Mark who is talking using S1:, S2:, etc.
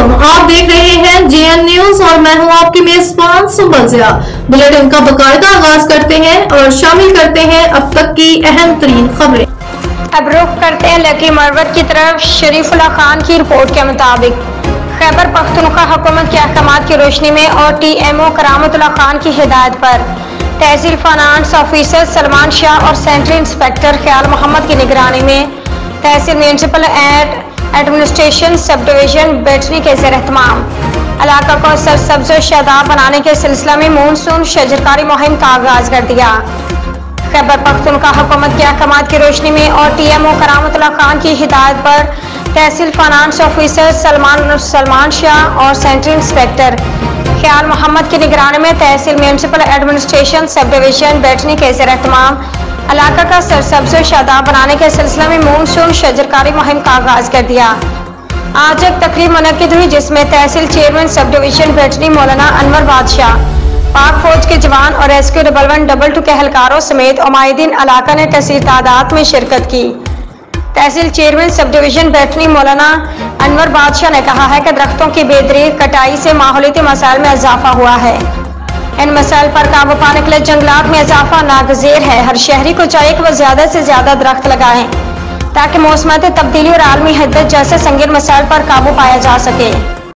S1: आप देख रहे हैं जेएन न्यूज और मैं हूं आपकी मेजबान सुंबल ज़िया। बुलेटिन का बाकायदा आगाज करते हैं और शामिल करते हैं अब तक की अहम तरीन खबरें।
S2: अब रुख करते हैं लकी मरवत की तरफ। शरीफुल्लाह खान की रिपोर्ट के मुताबिक खैबर पख्तूनख्वा हुकूमत के अहकामात की रोशनी में और टीएमओ करामतुल्लाह खान की हिदायत पर तहसील फाइनेंस ऑफिसर सलमान शाह और सेंट्रल इंस्पेक्टर ख्याल मोहम्मद की निगरानी में तहसील म्यूनसिपल एडमिनिस्ट्रेशन सब डिवीजन बैठनी के ज़ेर-ए-एहतमाम इलाका को सरसब्ज़ और शादाब बनाने के सिलसिला में मानसून शजरकारी मुहिम का आगाज कर दिया। खैबर पख्तूनख्वा हुकूमत के अहकामात की रोशनी में और टीएमओ करामतुल्लाह खान की हिदायत पर तहसील फाइनेंस ऑफिसर सलमान शाह और सेंट्रल इंस्पेक्टर ख्याल मोहम्मद की निगरानी में तहसील म्यूनसिपल एडमिनिस्ट्रेशन सब डिवीजन बैठनी के ज़ेर-ए-एहतमाम इलाका का सरसब्ज़ और शादाब बनाने के सिलसिले में मानसून शजरकारी मुहिम का आगाज कर दिया। आज एक तकरीब मुनक्किद हुई जिसमें तहसील चेयरमैन सब डिवीजन बैठनी मौलाना अनवर बादशाह, पाक फौज के जवान और रेस्क्यू 112 के एहलकारों समेत उमायदीन इलाका ने कसीर तादाद में शिरकत की। तहसील चेयरमैन सब डिवीजन बैठनी मौलाना अनवर बादशाह ने कहा है कि दरख्तों की बेदरीग कटाई से माहौलियाती मसाइल में इजाफा हुआ है। इन मसाइल पर काबू पाने के लिए जंगलात में इजाफा नागज़ीर है। हर शहरी को चाहिए कि वह ज्यादा से ज्यादा दरख्त लगाएं ताकि मौसमाती तब्दीली और आलमी हिद्दत जैसे संगीन मसाइल पर काबू पाया जा सके।